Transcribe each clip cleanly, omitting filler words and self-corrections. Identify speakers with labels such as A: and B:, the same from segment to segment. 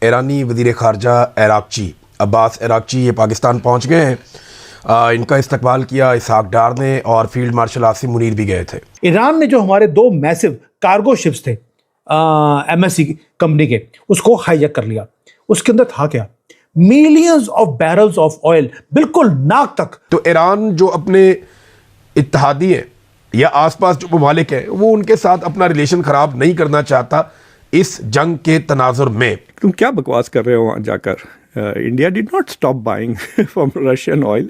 A: ईरानी वज़ीर ख़ारजा Araghchi Abbas Araghchi ये पाकिस्तान पहुँच गए हैं। इनका इस्तकबाल किया इसहाक डार ने और फील्ड मार्शल आसिम मुनीर भी गए थे।
B: ईरान ने जो हमारे 2 मैसिव कार्गो शिप्स थे MSC कंपनी के, उसको हाईजैक कर लिया। उसके अंदर था क्या? Millions of barrels of oil, बिल्कुल नाक तक।
A: तो ईरान जो अपने इत्तेहादी है या आसपास जो ममालिक है वो उनके साथ अपना रिलेशन ख़राब नहीं करना चाहता इस जंग के तनाजुर में।
C: तुम क्या बकवास कर रहे हो वहाँ जाकर? India did not stop buying from Russian oil.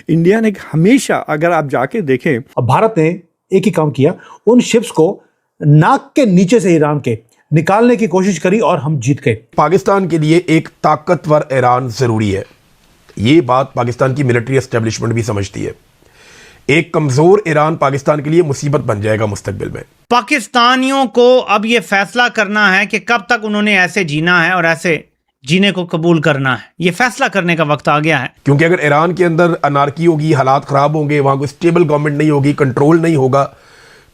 C: India ने हमेशा, अगर आप जाके देखें,
B: अब भारत ने एक ही काम किया, उन शिप्स को नाक के नीचे से ईरान के निकालने की कोशिश करी और हम जीत गए।
A: पाकिस्तान के लिए एक ताकतवर ईरान ज़रूरी है, ये बात पाकिस्तान की मिलिट्री एस्टेब्लिशमेंट भी समझती है। एक कमज़ोर ईरान पाकिस्तान के लिए मुसीबत बन जाएगा मुस्तकबिल में।
D: पाकिस्तानियों को अब यह फैसला करना है कि कब तक उन्होंने ऐसे जीना है और ऐसे जीने को कबूल करना है। यह फैसला करने का वक्त आ गया है, क्योंकि
A: अगर ईरान के अंदर अनारकी होगी, हालात ख़राब होंगे, वहाँ कोई स्टेबल गवर्नमेंट नहीं होगी, कंट्रोल नहीं होगा,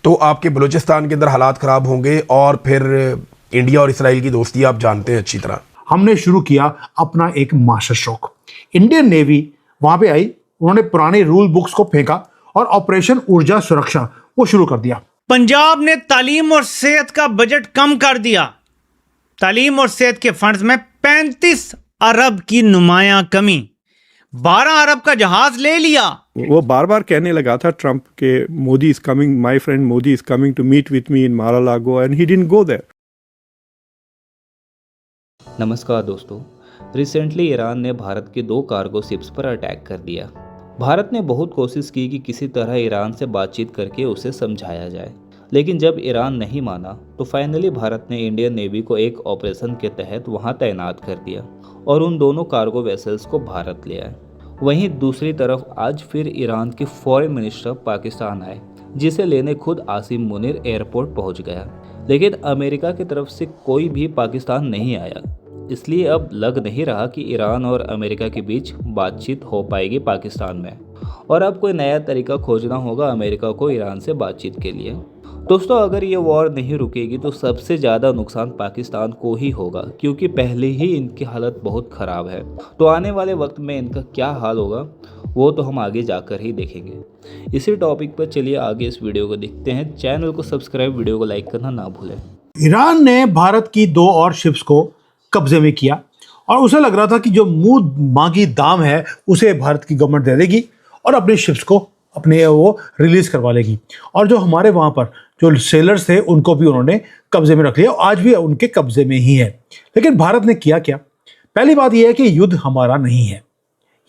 A: तो आपके बलूचिस्तान के अंदर हालात ख़राब होंगे और फिर इंडिया और इसराइल की दोस्ती आप जानते हैं अच्छी तरह।
B: हमने शुरू किया अपना एक मास्टर स्ट्रोक। इंडियन नेवी वहां पे आई, उन्होंने पुराने रूल बुक्स को फेंका और ऑपरेशन ऊर्जा सुरक्षा वो शुरू कर दिया।
D: पंजाब ने तालीम और सेहत का बजट कम कर दिया। तालीम और सेहत के फंड्स में 35 अरब की नुमाया कमी। 12 अरब का जहाज ले लिया।
C: वो बार बार कहने लगा था ट्रंप के Modi is coming, my friend Modi is coming to meet with me in Mar-a-Lago and he didn't go there.
E: नमस्कार दोस्तों, रिसेंटली ईरान ने भारत के 2 कार्गो शिप्स पर अटैक कर दिया। भारत ने बहुत कोशिश की कि किसी तरह ईरान से बातचीत करके उसे समझाया जाए, लेकिन जब ईरान नहीं माना तो फाइनली भारत ने इंडियन नेवी को एक ऑपरेशन के तहत वहां तैनात कर दिया और उन दोनों कार्गो वेसल्स को भारत ले आए। वहीं दूसरी तरफ आज फिर ईरान के फॉरेन मिनिस्टर पाकिस्तान आए, जिसे लेने खुद आसिम मुनीर एयरपोर्ट पहुंच गया, लेकिन अमेरिका की तरफ से कोई भी पाकिस्तान नहीं आया। इसलिए अब लग नहीं रहा कि ईरान और अमेरिका के बीच बातचीत हो पाएगी पाकिस्तान में, और अब कोई नया तरीका खोजना होगा अमेरिका को ईरान से बातचीत के लिए। दोस्तों, अगर ये वॉर नहीं रुकेगी तो सबसे ज़्यादा नुकसान पाकिस्तान को ही होगा, क्योंकि पहले ही इनकी हालत बहुत ख़राब है। तो आने वाले वक्त में इनका क्या हाल होगा वो तो हम आगे जाकर ही देखेंगे। इसी टॉपिक पर चलिए आगे इस वीडियो को देखते हैं। चैनल को सब्सक्राइब, वीडियो को लाइक करना ना भूलें।
B: ईरान ने भारत की 2 और शिप्स को कब्जे में किया और उसे लग रहा था कि जो मुंह मांगी दाम है उसे भारत की गवर्नमेंट दे देगी और अपने शिप्स को अपने वो रिलीज करवा लेगी। और जो हमारे वहाँ पर जो सेलर्स थे उनको भी उन्होंने कब्जे में रख लिया, आज भी उनके कब्जे में ही है। लेकिन भारत ने किया क्या? पहली बात यह है कि युद्ध हमारा नहीं है।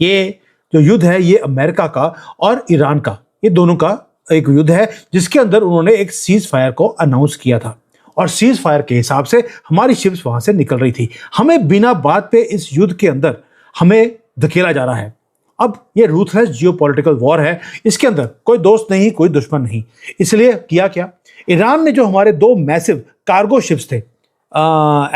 B: ये जो युद्ध है ये अमेरिका का और ईरान का, ये दोनों का एक युद्ध है, जिसके अंदर उन्होंने एक सीज फायर को अनाउंस किया था और सीज फायर के हिसाब से हमारी शिप्स वहां से निकल रही थी। हमें बिना बात पे इस युद्ध के अंदर हमें धकेला जा रहा है। अब ये रूथलेस जियोपॉलिटिकल वॉर है, इसके अंदर कोई दोस्त नहीं, कोई दुश्मन नहीं। इसलिए किया क्या? ईरान ने जो हमारे 2 मैसिव कार्गो शिप्स थे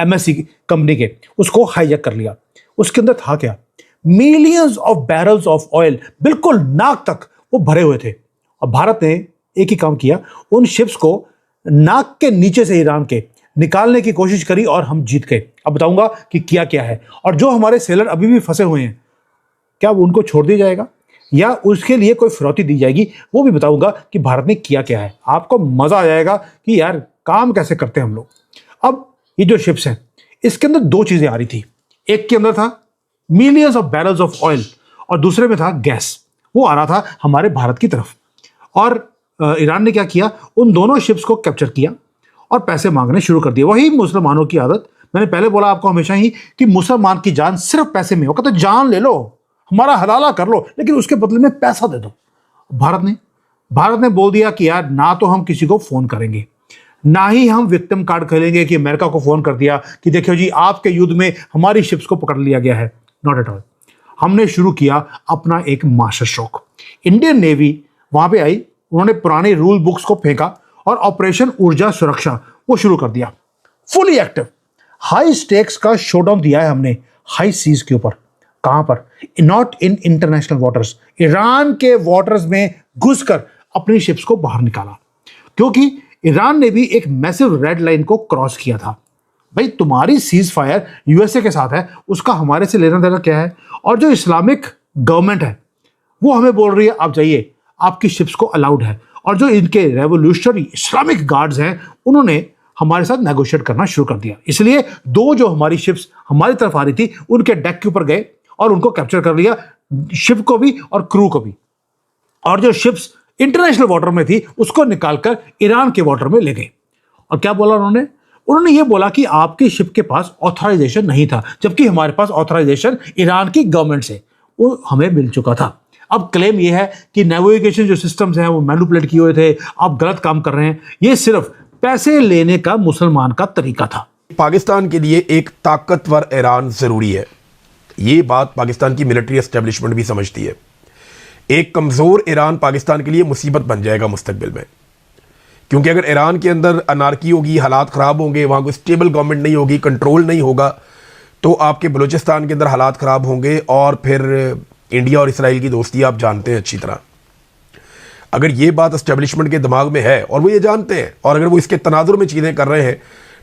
B: MSC कंपनी के, उसको हाईजैक कर लिया। उसके अंदर था क्या? Millions of barrels of oil, बिल्कुल नाक तक वो भरे हुए थे। और भारत ने एक ही काम किया, उन शिप्स को नाक के नीचे से ईरान के निकालने की कोशिश करी और हम जीत गए। अब बताऊंगा कि किया क्या है, और जो हमारे सेलर अभी भी फंसे हुए हैं क्या उनको छोड़ दिया जाएगा या उसके लिए कोई फिरौती दी जाएगी, वो भी बताऊंगा कि भारत ने किया क्या है। आपको मजा आ जाएगा कि यार काम कैसे करते हैं हम लोग। अब ये जो शिप्स हैं इसके अंदर 2 चीजें आ रही थी। एक के अंदर था millions of barrels of oil और दूसरे में था गैस, वो आ रहा था हमारे भारत की तरफ। और ईरान ने क्या किया, उन दोनों शिप्स को कैप्चर किया और पैसे मांगने शुरू कर दिए। वही मुसलमानों की आदत, मैंने पहले बोला आपको हमेशा ही कि मुसलमान की जान सिर्फ पैसे में हो। कहते जान ले लो, हमारा हलाला कर लो, लेकिन उसके बदले में पैसा दे दो। भारत ने बोल दिया कि यार ना तो हम किसी को फोन करेंगे, ना ही हम विक्टिम कार्ड खेलेंगे कि अमेरिका को फोन कर दिया कि देखियो जी आपके युद्ध में हमारी शिप्स को पकड़ लिया गया है। Not at all. हमने शुरू किया अपना एक मास्टर स्ट्रोक। इंडियन नेवी वहां पे आई, उन्होंने पुराने रूल बुक्स को फेंका और ऑपरेशन ऊर्जा सुरक्षा वो शुरू कर दिया। फुली एक्टिव हाई स्टेक्स का शोडाउन दिया है हमने हाई सीज के ऊपर। कहां पर? Not in international waters, Iran के वाटर्स में घुसकर अपनी शिप्स को बाहर निकाला, क्योंकि ईरान ने भी एक मैसिव रेड लाइन को क्रॉस किया था। भाई तुम्हारी सीज फायर यूएसए के साथ है, उसका हमारे से लेना देना क्या है? और जो इस्लामिक गवर्नमेंट है वो हमें बोल रही है आप जाइए, आपकी शिप्स को अलाउड है। और जो इनके रेवोल्यूशनरी इस्लामिक गार्ड्स हैं उन्होंने हमारे साथ नेगोशिएट करना शुरू कर दिया। इसलिए दो जो हमारी शिप्स हमारी तरफ आ रही थी उनके डेक के ऊपर गए और उनको कैप्चर कर लिया, शिप को भी और क्रू को भी। और जो शिप्स इंटरनेशनल वाटर में थी उसको निकालकर ईरान के वाटर में ले गए। और क्या बोला उन्होंने? उन्होंने ये बोला कि आपकी शिप के पास ऑथराइजेशन नहीं था, जबकि हमारे पास ऑथराइजेशन ईरान की गवर्नमेंट से वो हमें मिल चुका था। अब क्लेम ये है कि नेविगेशन जो सिस्टम्स हैं वो मैनिपुलेट किए हुए थे, आप गलत काम कर रहे हैं। ये सिर्फ पैसे लेने का मुसलमान का तरीका था।
A: पाकिस्तान के लिए एक ताकतवर ईरान जरूरी है, ये बात पाकिस्तान की मिलिट्री एस्टेब्लिशमेंट भी समझती है। एक कमजोर ईरान पाकिस्तान के लिए मुसीबत बन जाएगा मुस्तकबिल में, क्योंकि अगर ईरान के अंदर अनारकी होगी, हालात ख़राब होंगे, वहाँ कोई स्टेबल गवर्नमेंट नहीं होगी, कंट्रोल नहीं होगा, तो आपके बलूचिस्तान के अंदर हालात ख़राब होंगे। और फिर इंडिया और इसराइल की दोस्ती आप जानते हैं अच्छी तरह। अगर ये बात एस्टेब्लिशमेंट के दिमाग में है और वो ये जानते हैं, और अगर वो इसके तनाजुर में चीज़ें कर रहे हैं,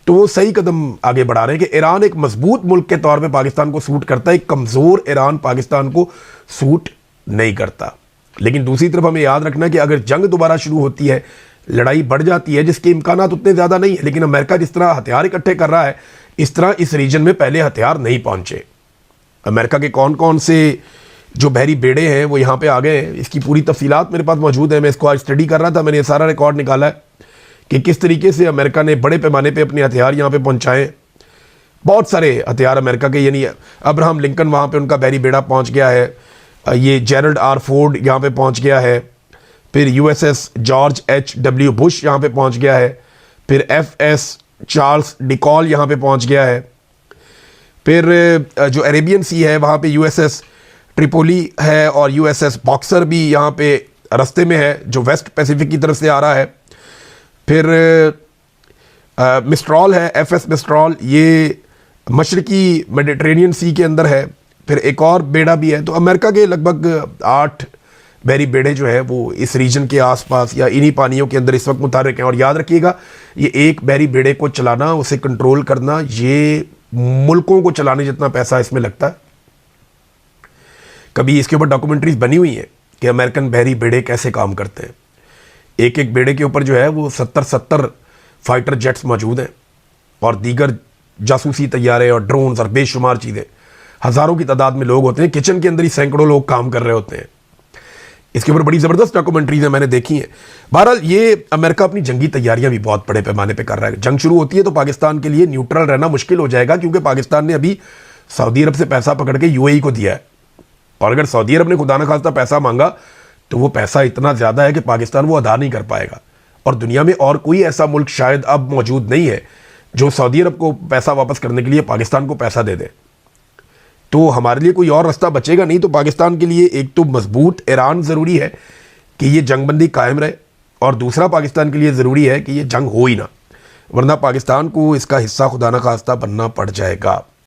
A: तो वो सही कदम आगे बढ़ा रहे हैं कि ईरान एक मजबूत मुल्क के तौर पे पाकिस्तान को सूट करता है, एक कमज़ोर ईरान पाकिस्तान को सूट नहीं करता। लेकिन दूसरी तरफ हमें याद रखना कि अगर जंग दोबारा शुरू होती है, लड़ाई बढ़ जाती है, जिसके इम्कानात उतने ज़्यादा नहीं है, लेकिन अमेरिका जिस तरह हथियार इकट्ठे कर रहा है, इस तरह इस रीजन में पहले हथियार नहीं पहुंचे। अमेरिका के कौन कौन से जो बहरी बेड़े हैं वो यहाँ पे आ गए हैं, इसकी पूरी तफसीलात मेरे पास मौजूद है। मैं इसको आज स्टडी कर रहा था, मैंने ये सारा रिकॉर्ड निकाला है कि किस तरीके से अमेरिका ने बड़े पैमाने पे अपने हथियार यहाँ पे पहुँचाए। बहुत सारे हथियार अमेरिका के, यानी अब्राहम लिंकन वहाँ पे उनका बहरी बेड़ा पहुँच गया है, ये जेरल्ड आर फोर्ड यहाँ पे पहुँच गया है, फिर यूएसएस जॉर्ज एच.डब्ल्यू. बुश यहाँ पे पहुँच गया है, फिर एफ.एस. चार्ल्स डिकॉल यहाँ पे पहुँच गया है, फिर जो अरेबियन सी है वहाँ पे यूएसएस ट्रिपोली है, और यूएसएस बॉक्सर भी यहाँ पे रास्ते में है जो वेस्ट पैसिफिक की तरफ से आ रहा है। फिर मिस्ट्रॉल है, एफ.एस. मिस्ट्रॉल, ये मशरकी मेडिटेरेनियन सी के अंदर है। फिर एक और बेड़ा भी है। तो अमेरिका के लगभग 8 बहरी बेड़े जो है वो इस रीजन के आसपास या इन्हीं पानियों के अंदर इस वक्त मुतहर्रिक हैं। और याद रखिएगा, ये एक बहरी बेड़े को चलाना, उसे कंट्रोल करना, ये मुल्कों को चलाने जितना पैसा इसमें लगता है। कभी इसके ऊपर डॉक्यूमेंट्रीज बनी हुई हैं कि अमेरिकन बहरी बेड़े कैसे काम करते हैं। एक एक बेड़े के ऊपर जो है वो 70 फाइटर जेट्स मौजूद हैं, और दीगर जासूसी तैयारे और ड्रोन्स और बेशुमार चीज़ें। हज़ारों की तादाद में लोग होते हैं, किचन के अंदर ही सैकड़ों लोग काम कर रहे होते हैं। इसके ऊपर बड़ी ज़बरदस्त डॉक्यूमेंट्रीज हैं, मैंने देखी हैं। बहरहाल ये अमेरिका अपनी जंगी तैयारियां भी बहुत बड़े पैमाने पे कर रहा है। जंग शुरू होती है तो पाकिस्तान के लिए न्यूट्रल रहना मुश्किल हो जाएगा, क्योंकि पाकिस्तान ने अभी सऊदी अरब से पैसा पकड़ के यूएई को दिया है, और अगर सऊदी अरब ने खुदा न खास्ता पैसा मांगा तो वो पैसा इतना ज़्यादा है कि पाकिस्तान वो अदा नहीं कर पाएगा। और दुनिया में और कोई ऐसा मुल्क शायद अब मौजूद नहीं है जो सऊदी अरब को पैसा वापस करने के लिए पाकिस्तान को पैसा दे दे। तो हमारे लिए कोई और रास्ता बचेगा नहीं। तो पाकिस्तान के लिए एक तो मजबूत ईरान ज़रूरी है कि ये जंगबंदी कायम रहे, और दूसरा पाकिस्तान के लिए ज़रूरी है कि ये जंग हो ही ना, वरना पाकिस्तान को इसका हिस्सा खुदा न खास्ता बनना पड़ जाएगा।